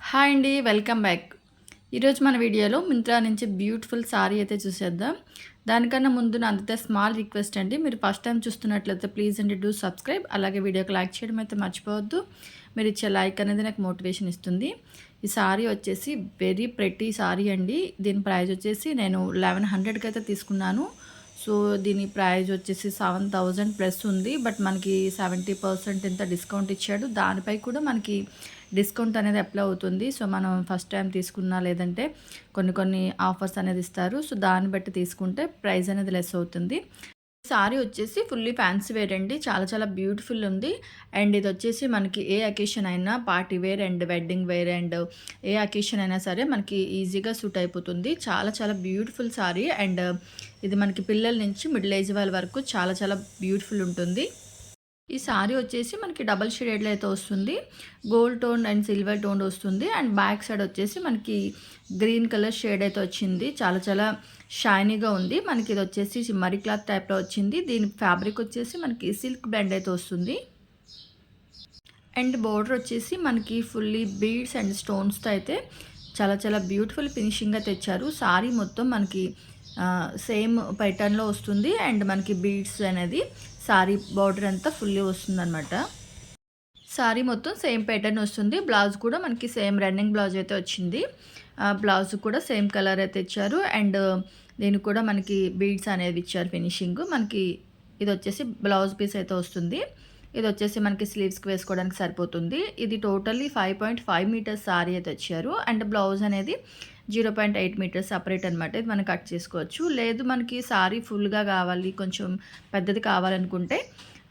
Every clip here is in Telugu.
హాయ్ అండి, వెల్కమ్ బ్యాక్. ఈరోజు మన వీడియోలో మింత్రా నుంచి బ్యూటిఫుల్ సారీ అయితే చూసేద్దాం. దానికన్నా ముందు నాదైతే స్మాల్ రిక్వెస్ట్ అండి, మీరు ఫస్ట్ టైం చూస్తున్నట్లయితే ప్లీజ్ అండి డూ సబ్స్క్రైబ్. అలాగే వీడియోకి లైక్ చేయడం అయితే మర్చిపోవద్దు. మీరు ఇచ్చే లైక్ అనేది నాకు మోటివేషన్ ఇస్తుంది. ఈ సారీ వచ్చేసి వెరీ ప్రెటీ సారీ అండి. దీని ప్రైస్ వచ్చేసి నేను 1100కి అయితే తీసుకున్నాను. సో దీని ప్రైస్ వచ్చేసి 7000 ప్లస్ ఉంది. బట్ మనకి 70% ఇంత డిస్కౌంట్ ఇచ్చాడు. దానిపై కూడా మనకి డిస్కౌంట్ అనేది అప్లై అవుతుంది. సో మనం ఫస్ట్ టైం తీసుకున్నా లేదంటే కొన్ని ఆఫర్స్ అనేది ఇస్తారు. సో దాన్ని బట్టి తీసుకుంటే ప్రైస్ అనేది లెస్ అవుతుంది. సారీ వచ్చేసి ఫుల్లీ ఫ్యాన్సీ వేర్ అండి. చాలా బ్యూటిఫుల్ ఉంది. అండ్ ఇది వచ్చేసి మనకి ఏ అకేషన్ అయినా party wear and wedding wear and ఏ అకేషన్ అయినా సరే మనకి ఈజీగా సూట్ అయిపోతుంది. చాలా బ్యూటిఫుల్ సారీ. అండ్ ఇది మనకి పిల్లల నుంచి మిడిల్ ఏజ్ వాళ్ళ వరకు చాలా బ్యూటిఫుల్ ఉంటుంది. ఈ సారీ వచ్చేసి మనకి డబల్ షేడ్లో అయితే వస్తుంది. Gold tone and silver tone వస్తుంది. అండ్ బ్యాక్ సైడ్ వచ్చేసి మనకి గ్రీన్ కలర్ షేడ్ అయితే వచ్చింది. చాలా షైనీగా ఉంది. మనకి ఇది వచ్చేసి మరీ క్లాత్ టైప్లో వచ్చింది. దీని ఫ్యాబ్రిక్ వచ్చేసి మనకి సిల్క్ బ్లెండ్ అయితే వస్తుంది. అండ్ బోర్డర్ వచ్చేసి మనకి ఫుల్లీ బీడ్స్ అండ్ స్టోన్స్తో అయితే చాలా బ్యూటిఫుల్ ఫినిషింగ్గా తెచ్చారు. సారీ మొత్తం మనకి సేమ్ ప్యాటర్న్లో వస్తుంది. అండ్ మనకి బీడ్స్ అనేది సారీ బార్డర్ అంతా ఫుల్లీ వస్తుందన్నమాట. సారీ మొత్తం సేమ్ ప్యాటర్న్ వస్తుంది. బ్లౌజ్ కూడా మనకి సేమ్ రన్నింగ్ బ్లౌజ్ అయితే వచ్చింది. బ్లౌజ్ కూడా సేమ్ కలర్ అయితే ఇచ్చారు. అండ్ దీనికి కూడా మనకి బీడ్స్ అనేది ఇచ్చారు ఫినిషింగ్. మనకి ఇది వచ్చేసి బ్లౌజ్ పీస్ అయితే వస్తుంది. ఇది వచ్చేసి మనకి స్లీవ్స్కి వేసుకోవడానికి సరిపోతుంది. ఇది టోటల్లీ 5.5 మీటర్స్ సారీ అయితే వచ్చారు. అండ్ బ్లౌజ్ అనేది 0.8 మీటర్స్ సపరేట్ అనమాట. ఇది మనం కట్ చేసుకోవచ్చు. లేదు మనకి సారీ ఫుల్గా కావాలి, కొంచెం పెద్దది కావాలనుకుంటే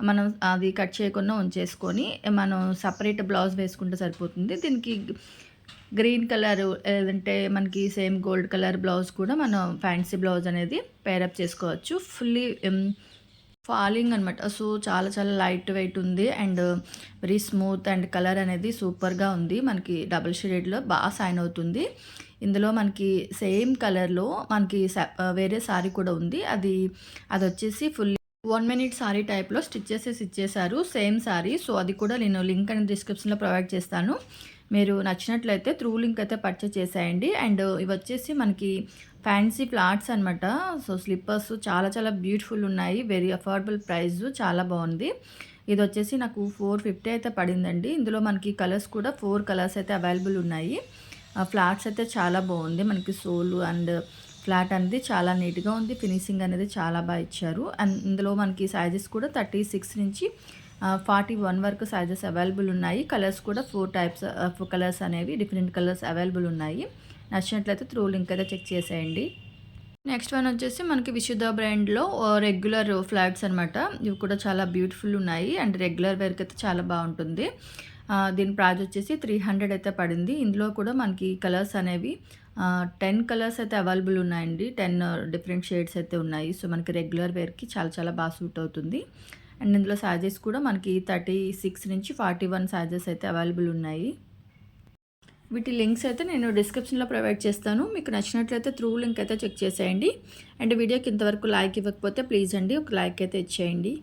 మనం అది కట్ చేయకుండా ఉంచేసుకొని మనం సపరేట్ బ్లౌజ్ వేసుకుంటే సరిపోతుంది. దీనికి గ్రీన్ కలర్ లేదంటే మనకి సేమ్ గోల్డ్ కలర్ బ్లౌజ్ కూడా మనం ఫ్యాన్సీ బ్లౌజ్ అనేది పేరప్ చేసుకోవచ్చు. ఫుల్లీ ఫాలింగ్ అనమాట. సో చాలా లైట్ వెయిట్ ఉంది. And very smooth and colour అనేది సూపర్గా ఉంది. మనకి డబుల్ షేడ్లో బాగా షైన్ అవుతుంది. ఇందులో మనకి సేమ్ కలర్లో మనకి వేరే సారీ కూడా ఉంది. అది వచ్చేసి ఫుల్ 1 మినిట్ సారీ టైప్లో స్టిచ్ ఇచ్చేసారు సేమ్ సారీ. సో అది కూడా నేను లింక్ అనేది డిస్క్రిప్షన్లో ప్రొవైడ్ చేస్తాను. మీరు నచ్చినట్లయితే త్రూ లింక్ అయితే పర్చేస్ చేసేయండి. అండ్ ఇవి వచ్చేసి మనకి ఫ్యాన్సీ ఫ్లాట్స్ అనమాట. సో స్లిప్పర్స్ చాలా బ్యూటిఫుల్ ఉన్నాయి. వెరీ అఫోర్డబుల్ ప్రైస్, చాలా బాగుంది. ఇది వచ్చేసి నాకు 450 అయితే పడిందండి. ఇందులో మనకి కలర్స్ కూడా 4 కలర్స్ అయితే అవైలబుల్ ఉన్నాయి. ఫ్లాట్స్ అయితే చాలా బాగుంది. మనకి సోలు అండ్ ఫ్లాట్ అనేది చాలా నీట్గా ఉంది. ఫినిషింగ్ అనేది చాలా బాగా ఇచ్చారు. అండ్ ఇందులో మనకి సైజెస్ కూడా 36 నుంచి 41 వరకు సైజెస్ అవైలబుల్ ఉన్నాయి. కలర్స్ కూడా 4 టైప్స్ ఆఫ్ కలర్స్ అనేవి డిఫరెంట్ కలర్స్ అవైలబుల్ ఉన్నాయి. నచ్చినట్లయితే త్రూ లింక్ అయితే చెక్ చేసేయండి. నెక్స్ట్ వన్ వచ్చేసి మనకి విశుద్ధ బ్రాండ్లో రెగ్యులర్ ఫ్లాట్స్ అనమాట. ఇవి కూడా చాలా బ్యూటిఫుల్ ఉన్నాయి. అండ్ రెగ్యులర్ వేర్కి అయితే చాలా బాగుంటుంది. దీని ప్రైస్ వచ్చేసి 300 అయితే పడింది. ఇందులో కూడా మనకి కలర్స్ అనేవి 10 కలర్స్ అయితే అవైలబుల్ ఉన్నాయండి. 10 డిఫరెంట్ షేడ్స్ అయితే ఉన్నాయి. సో మనకి రెగ్యులర్ వేర్కి చాలా బాగా సూట్ అవుతుంది. అండ్ ఇందులో సైజెస్ కూడా మనకి 36 నుంచి 41 సైజెస్ అయితే అవైలబుల్ ఉన్నాయి. వీటి లింక్స్ అయితే నేను డిస్క్రిప్షన్లో ప్రొవైడ్ చేస్తాను. మీకు నచ్చినట్లయితే త్రూ లింక్ అయితే చెక్ చేసేయండి. అండ్ వీడియోకి ఇంతవరకు లైక్ ఇవ్వకపోతే ప్లీజ్ అండి ఒక లైక్ అయితే ఇచ్చేయండి.